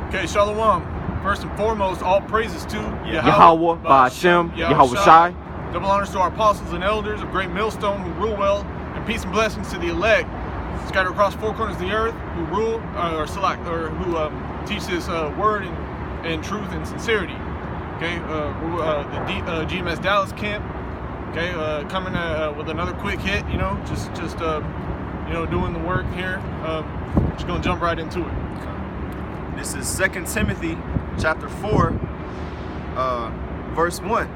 Okay, Shalom. First and foremost, all praises to Yahweh, Ba'ashem, Yahweh Shai. Double honors to our apostles and elders of Great Millstone who rule well, and peace and blessings to the elect scattered across four corners of the earth who rule who teach this word and truth and sincerity. Okay, the GMS Dallas camp. Okay, coming with another quick hit. Just doing the work here. Just gonna jump right into it. This is 2 Timothy chapter 4, verse 1.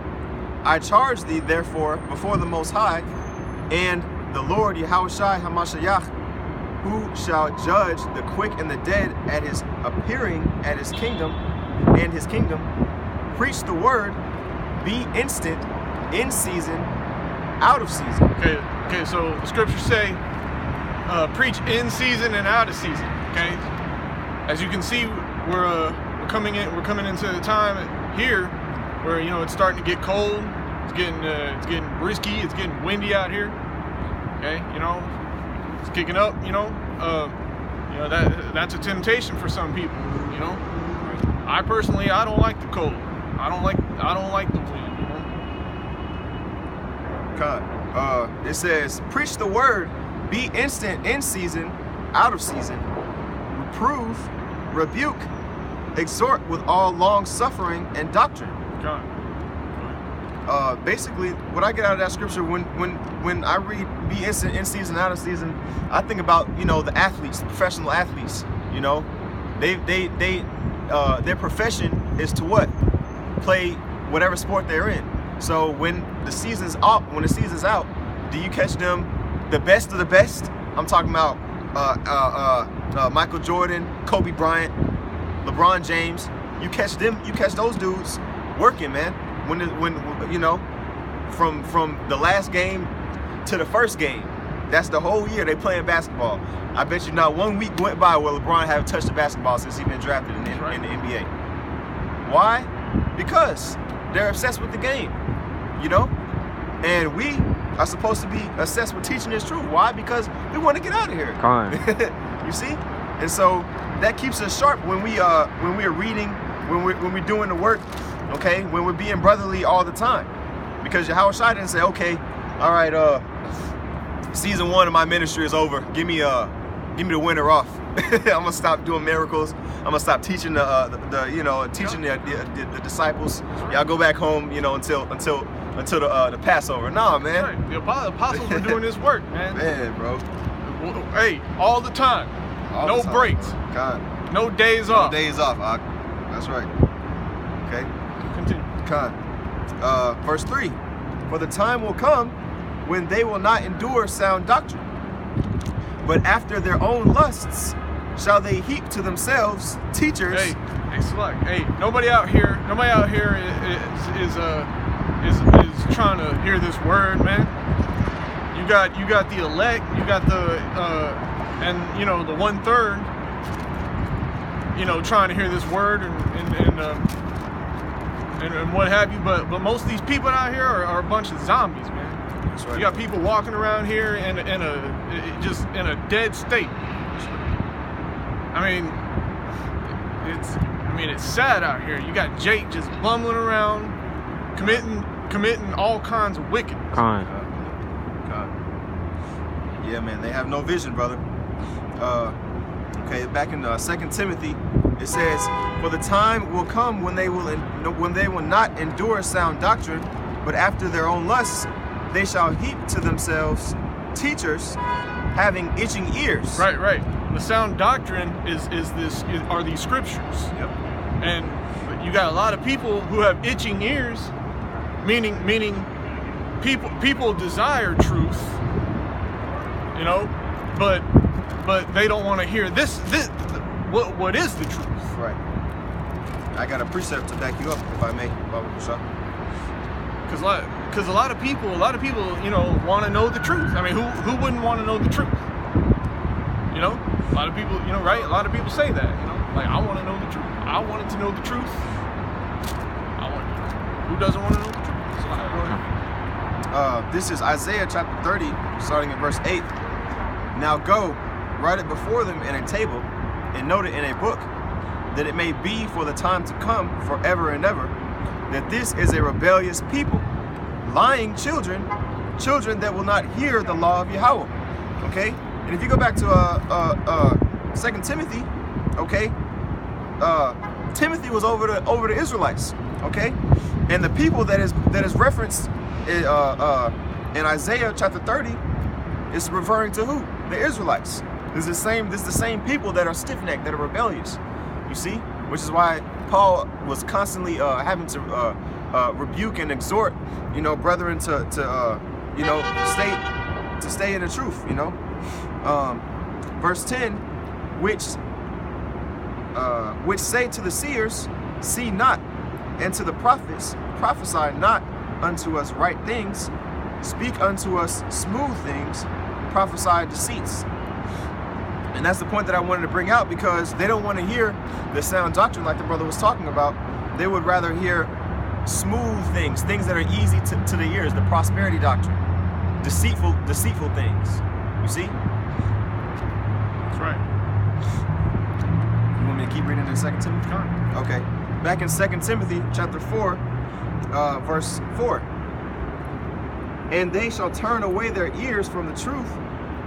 I charge thee, therefore, before the Most High, and the Lord Yahushua HaMashiach, who shall judge the quick and the dead at his appearing at his kingdom and his kingdom, preach the word, be instant, in season, out of season. Okay. So the scriptures say, preach in season and out of season. Okay. As you can see, we're coming into the time here where it's starting to get cold. It's getting risky. It's getting windy out here. Okay, it's kicking up. That's a temptation for some people. I personally, I don't like the cold. I don't like the wind. God, it says, preach the word, be instant, in season, out of season. Reprove, rebuke, exhort with all long suffering and doctrine. God. Basically, what I get out of that scripture when I read be instant, in season, out of season, I think about the athletes, the professional athletes. Their profession is to what? Play whatever sport they're in. So when the season's out, do you catch them the best of the best? I'm talking about Michael Jordan, Kobe Bryant, LeBron James. You catch those dudes working, man. When from the last game to the first game, that's the whole year they playing basketball. I bet you not 1 week went by where LeBron haven't touched the basketball since he's been drafted in the NBA. Why? Because they're obsessed with the game, and we are supposed to be obsessed with teaching this truth. Why? Because we want to get out of here. You see? And so that keeps us sharp when we are reading, when we're doing the work, okay, when we're being brotherly all the time. Because Yahushua didn't say, okay, all right, season 1 of my ministry is over. Give me the winter off. I'm gonna stop doing miracles. I'm gonna stop teaching the disciples. Y'all go back home, until the Passover. Nah, man. Right. The apostles were doing this work, man. Man, bro. Hey, all the time. No breaks. God. No days off. No days off. That's right. Okay. Continue. God. Verse 3. For the time will come when they will not endure sound doctrine, but after their own lusts shall they heap to themselves teachers. Hey, nobody out here is trying to hear this word, man. You got the elect, you got the and the 1/3, trying to hear this word and what have you, but most of these people out here are a bunch of zombies, man. That's right. You got people walking around here in a dead state. It's sad out here. You got Jake just bumbling around, committing all kinds of wickedness. God. Yeah, man, they have no vision, brother. Okay, back in 2 Timothy, it says, for the time will come when they will not endure sound doctrine, but after their own lusts they shall heap to themselves teachers having itching ears. Right. The sound doctrine are these scriptures. Yep. And you got a lot of people who have itching ears, meaning people desire truth, but they don't want to hear this what is the truth. Right. I got a precept to back you up, if I may, Baba Bashar. Because a lot of people, want to know the truth. I mean, who wouldn't want to know the truth? A lot of people, right? A lot of people say that, like, I want to know the truth. I wanted to know the truth. Who doesn't want to know the truth? This is Isaiah chapter 30, starting at verse 8. Now go, write it before them in a table, and note it in a book, that it may be for the time to come, forever and ever, that this is a rebellious people, lying children that will not hear the law of Yahweh. Okay? And if you go back to 2 Timothy, okay, Timothy was over the Israelites, okay? And the people that is referenced in Isaiah chapter 30 is referring to who? The Israelites. This is the same people that are stiff-necked, that are rebellious. You see? Which is why Paul was constantly having to rebuke and exhort, brethren to stay in the truth, Verse 10, which say to the seers, see not, and to the prophets, prophesy not unto us right things, speak unto us smooth things, prophesy deceits. And that's the point that I wanted to bring out, because they don't want to hear the sound doctrine like the brother was talking about. They would rather hear smooth things that are easy to the ears, the prosperity doctrine, deceitful things. You see? That's right. You want me to keep reading in 2 Timothy? Okay. Back in 2 Timothy chapter 4, verse 4. And they shall turn away their ears from the truth,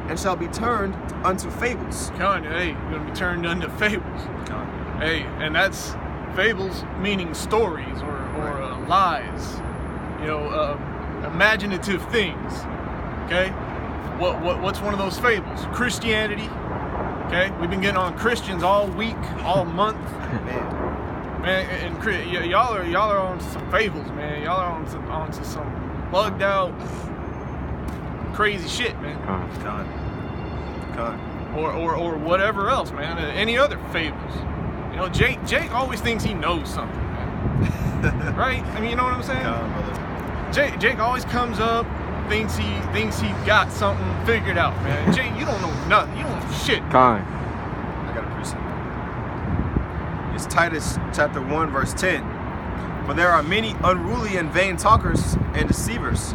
and shall be turned unto fables. Hey, you're going to be turned unto fables. Hey, and that's fables meaning stories or lies, imaginative things. Okay, what's one of those fables? Christianity. Okay, we've been getting on Christians all week, all month. Man, and y'all are on some fables, man. Y'all are on to some bugged out, crazy shit, man. Or whatever else, man. Any other fables. Jake always thinks he knows something, man. Right? I mean, you know what I'm saying? Jake always comes up, thinks he got something figured out, man. Jake, you don't know nothing. You don't know shit. I got a precept. It's Titus chapter 1, verse 10. For there are many unruly and vain talkers and deceivers,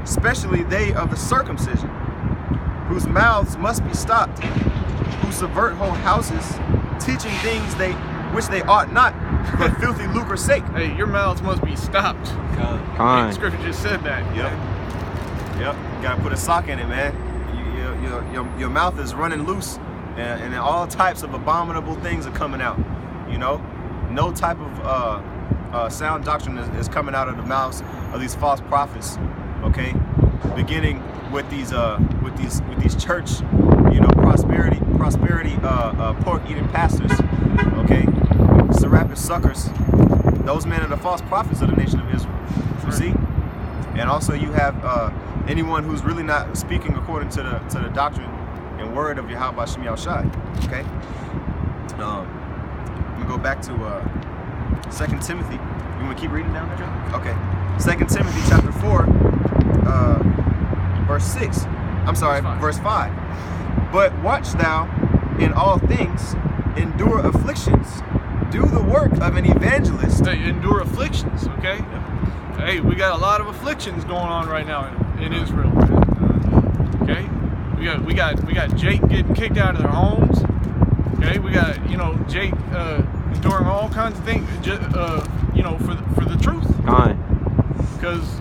especially they of the circumcision, whose mouths must be stopped, who subvert whole houses, teaching things which they ought not, for filthy lucre's sake. Hey, your mouths must be stopped. Scripture just said that. Yep. You gotta put a sock in it, man. Your mouth is running loose, and all types of abominable things are coming out. No type of sound doctrine is coming out of the mouths of these false prophets. Okay, beginning with these church, prosperity pork eating pastors. Okay, Serapis suckers. Those men are the false prophets of the nation of Israel. You see, and also you have anyone who's really not speaking according to the doctrine and word of Yahweh Bashem Yahushai. Okay, I'm gonna go back to 2 Timothy. You want to keep reading down there, Joe? Okay. 2 Timothy chapter 4, verse 6. Verse 5. But watch thou in all things, endure afflictions, do the work of an evangelist. Hey, endure afflictions, okay? Yep. Hey, we got a lot of afflictions going on right now in Israel, man. Okay? We got Jake getting kicked out of their homes. Okay, we got Jake enduring all kinds of things, for the truth. Because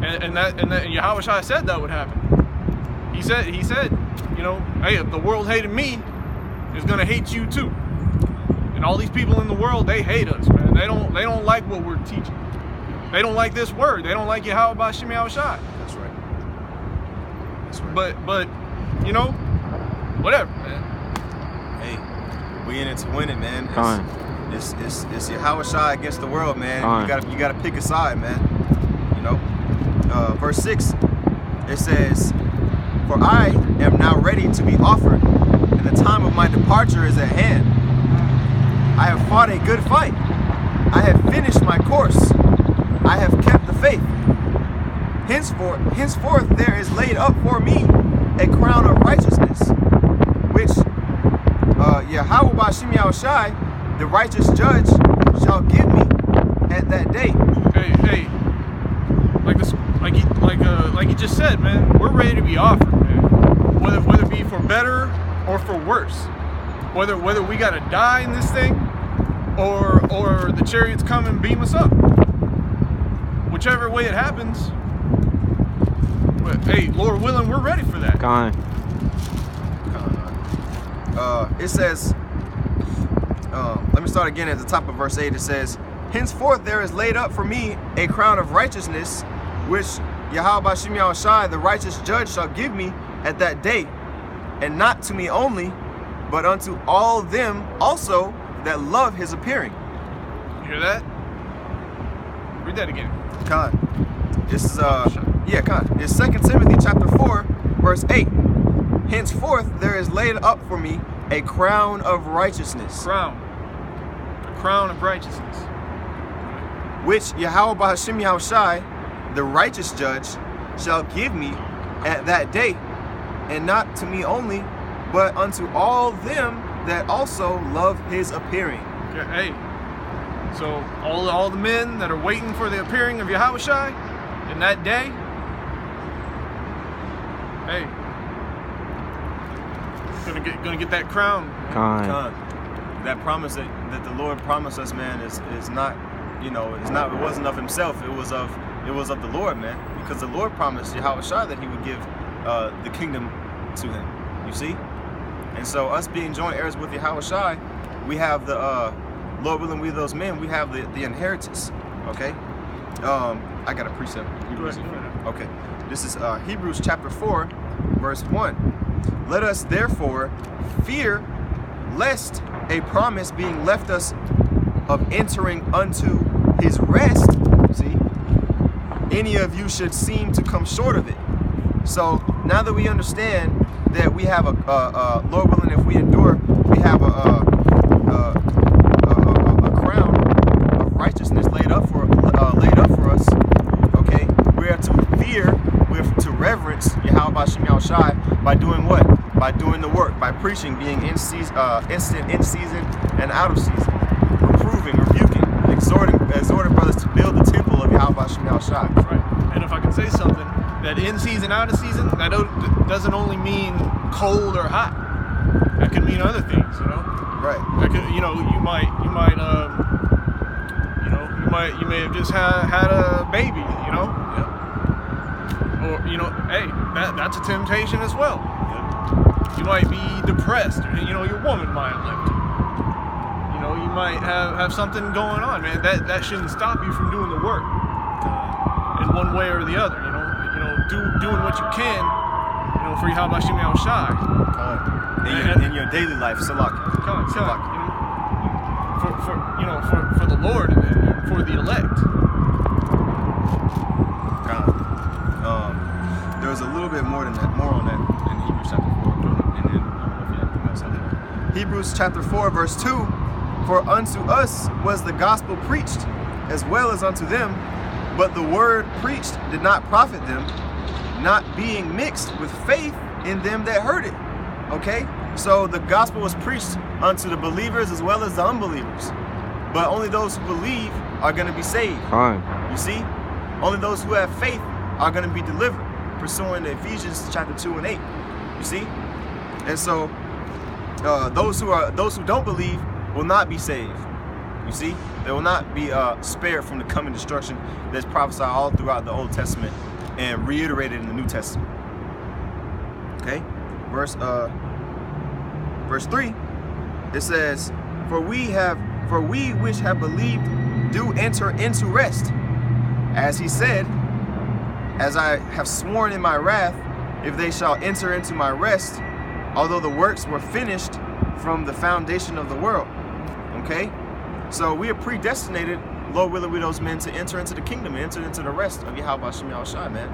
and Yahweh Shai said that would happen. He said, hey, if the world hated me, it's gonna hate you too. And all these people in the world, they hate us, man. They don't like what we're teaching. They don't like this word. They don't like Yahweh Bashem Yahushai. That's right. But whatever, man. Hey, we in it to win it, man. It's Yahweh Shai against the world, man. You gotta pick a side, man. Verse 6, it says, for I am now ready to be offered, and the time of my departure is at hand. I have fought a good fight. I have finished my course. I have kept the faith. Henceforth there is laid up for me a crown of righteousness, which Yahweh Bashem Yahushai, the righteous judge, shall give me at that day. Hey, like you just said, man, we're ready to be offered, man. Whether it be for better or for worse. Whether we gotta die in this thing, or the chariots come and beam us up. Whichever way it happens, but, hey, Lord willing, we're ready for that. Kind. It says, let me start again at the top of verse 8. It says, henceforth there is laid up for me a crown of righteousness, which Yahweh Bashim Yahushai, the righteous judge, shall give me at that day, and not to me only, but unto all them also that love his appearing. You hear that? Read that again. Con. This is It's 2 Timothy chapter 4, verse 8. Henceforth there is laid up for me a crown of righteousness. A crown of righteousness. Which Yahweh Bashim Yahushai, the righteous judge, shall give me at that day, and not to me only, but unto all them that also love his appearing. Okay, hey, so all the men that are waiting for the appearing of Yahushai in that day, hey, gonna get that crown. Kind. That promise that the Lord promised us, man, is not, it wasn't of himself. It was of the Lord, man, because the Lord promised Yahushua that he would give the kingdom to him. You see? And so us being joint heirs with Yahushua, we have the Lord willing, we those men, we have the inheritance. Okay? I got a precept. Okay. This is Hebrews chapter 4, verse 1. Let us therefore fear lest a promise being left us of entering unto his rest, see, any of you should seem to come short of it. So now that we understand that we have a Lord willing, if we endure, we have a crown of righteousness laid up for us. Okay, we are to fear, we are to reverence Yahweh Bashim Yahushai by doing what? By doing the work, by preaching, being instant in season and out of season, reproving, rebuking, exhorting brothers to build the temple of Yahweh Bashim Yahushai. Right. And if I can say something, that in season, out of season, that doesn't only mean cold or hot. That could mean other things, Right. That could, you may have just had a baby, Yeah. Or hey, that's a temptation as well. Yeah. You might be depressed, or your woman might have left you. You might have something going on, man. That shouldn't stop you from doing the work in one way or the other. Doing what you can, for Yahweh Bashim Yahushai. In your daily life, Salak. For the Lord and for the elect. There's a little bit more on that in Hebrews chapter 4. And then I don't know if you have anything else on there. Hebrews chapter 4, verse 2. For unto us was the gospel preached, as well as unto them, but the word preached did not profit them, not being mixed with faith in them that heard it. Okay? So the gospel was preached unto the believers as well as the unbelievers. But only those who believe are going to be saved. Fine. You see? Only those who have faith are going to be delivered, pursuing Ephesians chapter 2 and 8. You see? And so those who don't believe will not be saved. You see? They will not be spared from the coming destruction that's prophesied all throughout the Old Testament and reiterated in the New Testament. Okay? Verse 3, it says, For we which have believed do enter into rest. As he said, as I have sworn in my wrath, if they shall enter into my rest, although the works were finished from the foundation of the world. Okay? So we are predestinated, Lord willing, with those men to enter into the kingdom, enter into the rest of Yahweh Bashim Yahushai, man.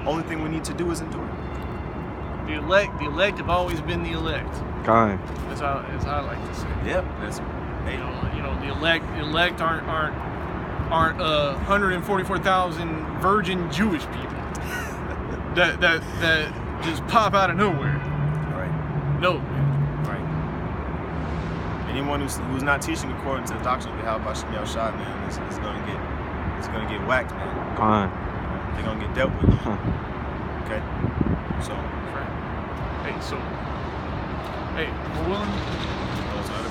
Only thing we need to do is endure. The elect have always been the elect. Kind. As I like to say. Yep. That's the elect aren't 144,000 virgin Jewish people that just pop out of nowhere. Right. No. Right. Anyone who's not teaching according to the doctrine of Yahweh Bashim Yahushai, man, is gonna get whacked, man. Kind. They're gonna get dealt with. Okay. So. Hey, so hey, we're willing